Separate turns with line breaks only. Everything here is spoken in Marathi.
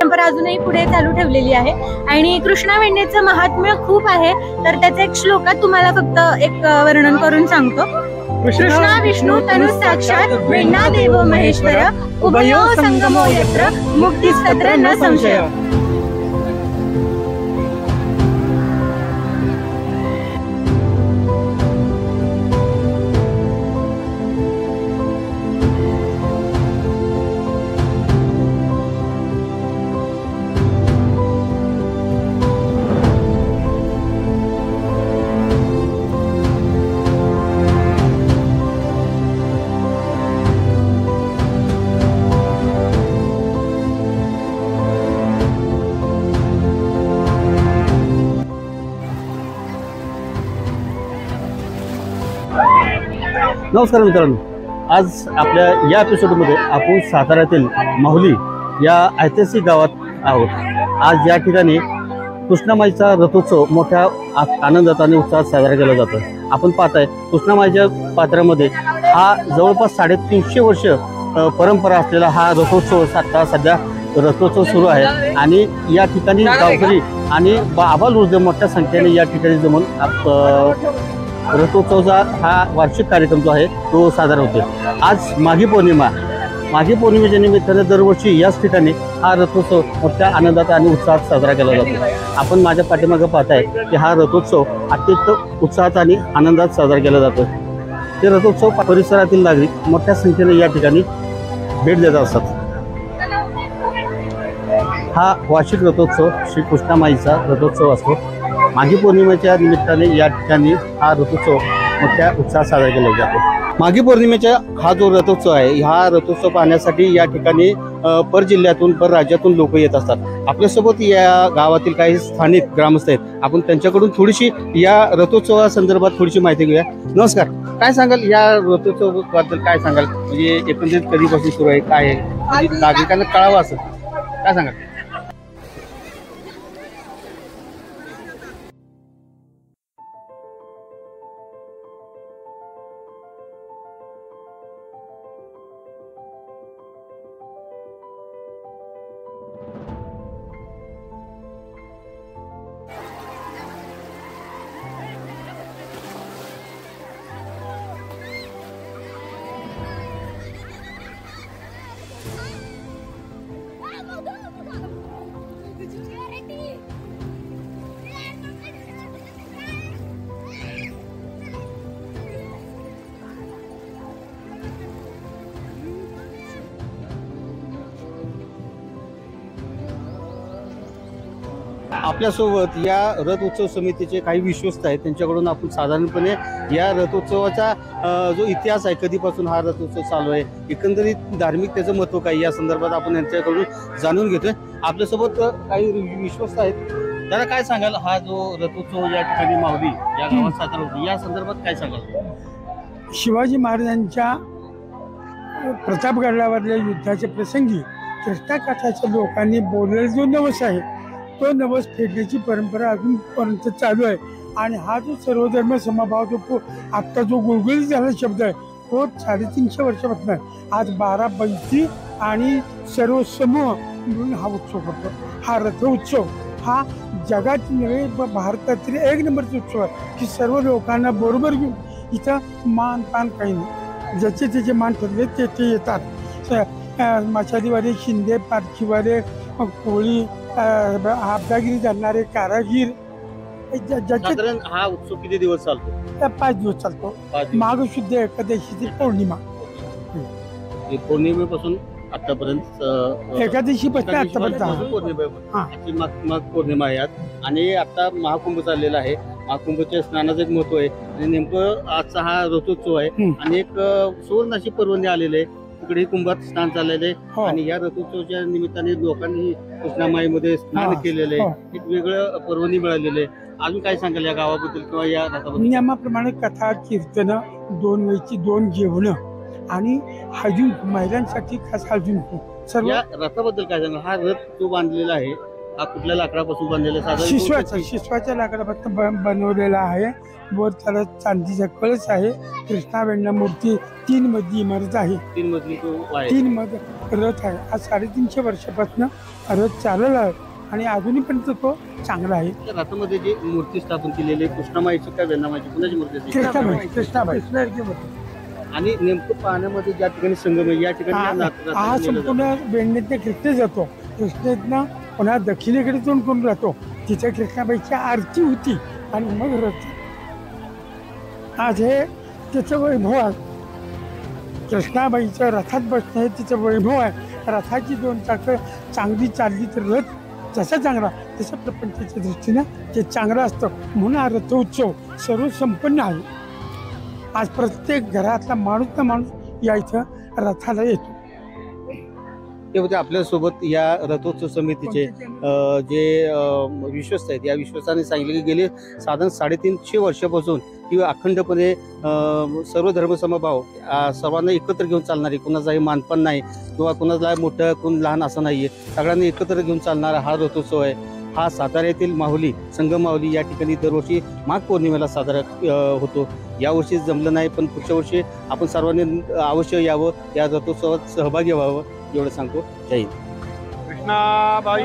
परंपरा अजूनही पुढे चालू ठेवलेली आहे आणि कृष्णा वेण्णेचं महात्म्य खूप आहे। तर त्याचा एक श्लोकात तुम्हाला फक्त एक वर्णन करून सांगतो। कृष्णा विष्णू तनु साक्षात वेण्णा देवो महेश्वर उभयो संगमो यत्र मुक्तिस्तत्र न संशय।
नमस्कार मित्रांनो, आज आपल्या या एपिसोडमध्ये आपण साताऱ्यातील माहुली या ऐतिहासिक गावात आहोत। आज या ठिकाणी कृष्णामाईचा रथोत्सव मोठ्या आनंदात आणि उत्साहात साजरा केला जातो। आपण पाहताय कृष्णामाईच्या पात्रामध्ये हा जवळपास 350 वर्ष परंपरा असलेला हा रथोत्सव सध्या रथोत्सव सुरू आहे आणि या ठिकाणी गावकरी आणि आबालवृद्ध मोठ्या संख्येने या ठिकाणी जमून रथोत्सवाचा हा वार्षिक कार्यक्रम जो आहे तो साजरा होतो। आज माघी पौर्णिमेच्या निमित्ताने दरवर्षी याच ठिकाणी हा रथोत्सव मोठ्या आनंदात आणि उत्साहात साजरा केला जातो। आपण माझ्या पाठीमागे पाहताय की हा रथोत्सव अत्यंत उत्साहात आणि आनंदात साजरा केला जातो। ते रथोत्सव परिसरातील नागरिक मोठ्या संख्येने या ठिकाणी भेट देत असतात। हा वार्षिक रथोत्सव श्री कृष्णामाईचा रथोत्सव असतो। माघी पौर्णिमेच्या निमित्ताने या ठिकाणी हा रथोत्सव मोठ्या उत्साहात साजरा केला जातो। माघी पौर्णिमेचा हा जो रथोत्सव आहे, हा रथोत्सव पाहण्यासाठी या ठिकाणी पर जिल्ह्यातून पर राज्यातून लोक येत असतात। आपल्यासोबत या गावातील काही स्थानिक ग्रामस्थ आहेत, आपण त्यांच्याकडून थोडीशी या रथोत्सवासंदर्भात थोडीशी माहिती घेऊया। नमस्कार, काय सांगाल या रथोत्सवाबद्दल? काय सांगाल, म्हणजे एकंदरीत कधीपासून सुरू आहे, काय आहे, नागरिकांना कळावं असं काय सांगाल? आपल्यासोबत या रथ उत्सव समितीचे काही विश्वस्त आहेत, त्यांच्याकडून आपण साधारणपणे या रथोत्सवाचा जो इतिहास आहे, कधीपासून हा रथोत्सव चालू आहे, एकंदरीत धार्मिक त्याचं महत्त्व काय या संदर्भात आपण यांच्याकडून जाणून घेतोय। आपल्यासोबत काही विश्वस्त आहेत, त्याला काय सांगाल? हा जो रथोत्सव या ठिकाणी माहुली या गावात साजरा होतो, या संदर्भात काय सांगाल?
शिवाजी महाराजांच्या प्रतापगडावरल्या युद्धाच्या प्रसंगी कृष्णाकाठाच्या लोकांनी बोललेला जो नवस आहे, तो नवस फेडण्याची परंपरा अजूनपर्यंत चालू आहे। आणि हा जो सर्वधर्म समभाव जो आत्ता जो गुळगुळीत झालेला शब्द आहे, तो 350 वर्षापासून आज 12 बैठी आणि सर्व समूह मिळून हा उत्सव करतो। हा रथ उत्सव हा जगात नव्हे भारतातील एक नंबरचा उत्सव आहे की सर्व लोकांना बरोबर घेऊन इथं मान पान काही नाही, ज्याचे त्याचे मान ठरले ते येतात। मशालीवाले, शिंदे, पारखीवाले, कोळी, हापदागिरी जाणणारे कारागीर,
हा उत्सव किती दिवस चालतो?
5 दिवस चालतो। माघ शुद्ध एकादशीची पौर्णिमा,
पौर्णिमेपासून आतापर्यंत,
एकादशीपासून आतापर्यंत
पौर्णिमा आहे आणि आता महाकुंभ चाललेला आहे। महाकुंभच्या स्नानाचं एक महत्व आहे आणि नेमकं आजचा हा रथोत्सव आहे आणि एक सुवर्ण अशी पर्वणी आलेली आहे, तिकडे कुंभात स्नान चाललेलं आहे आणि या रथोत्सवाच्या निमित्ताने लोकांनी कृष्णामाईमध्ये स्नान केलेलं आहे, एक वेगळं पर्वणी मिळालेलं आहे। अजून काय सांगाल या गावाबद्दल किंवा या रथाबद्दल?
नियमाप्रमाणे कथा, कीर्तन, 2 वेळची 2 जेवणं आणि हळदी, महिलांसाठी खास हळदी सर्व।
या रथाबद्दल काय सांगाल? हा रथ जो बांधलेला आहे हा कुठल्या लाकडापासून बनलेला
शिसवाच्या लाकडापासून बनवलेला आहे. वर त्याला चांदीचा कळस आहे. कृष्णा वेण्णा मूर्ती 3 मजली इमारत आहे.
3 मजली तो आहे.
3 मजली रथ आहे. आज 350 वर्षापासून रथ चालला आहे आणि अजूनही पण तो चांगला आहे.
त्या रथामध्ये जी मूर्ती स्थापन केलेली आहे कृष्णामाईची का वेण्णामाईची कुणाची मूर्ती आहे?
कृष्णाबाई
आणि नेमकं पाण्यामध्ये ज्या ठिकाणी संगम आहे या ठिकाणी
हा संपूर्ण वेण्णेतनं कृष्ण जातो. कृष्णेतनं पुन्हा दक्षिणेकडे जाऊन कोण राहतो. तिथे कृष्णाबाईची आरती होती आणि मग रथ. आज हे त्याचं वैभव आहे. कृष्णाबाईचं रथात बसणं हे तिचं वैभव आहे. रथाची 2 चाकं चांगली चालली तर रथ जसा चांगला तसं प्रपंचाच्या दृष्टीनं ते चांगलं असतं. म्हणून हा रथोत्सव सर्व संपन्न आहे. आज प्रत्येक घरातला माणूस ना माणूस या इथं रथाला येतो.
ते होते आपल्यासोबत या रथोत्सव समितीचे जे विश्वस्त आहेत. या विश्वासाने सांगितले की गेले साधारण 350 वर्षापासून किंवा अखंडपणे सर्व धर्मसमभाव सर्वांना एकत्र घेऊन चालणारी, कुणाचाही मानपण नाही किंवा कुणाला मोठं कोण लहान असं नाहीये, सगळ्यांना एकत्र घेऊन चालणारा हा रथोत्सव आहे. हा सातारा येथील माहुली संगम माहुली या ठिकाणी दरवर्षी माघ पौर्णिमेला साजरा होतो. यावर्षी जमलं नाही, पण पुढच्या वर्षी आपण सर्वांनी अवश्य यावं, या रथोत्सवात सहभागी व्हावं एवढं सांगतो. जय हिंद.
कृष्णाबाई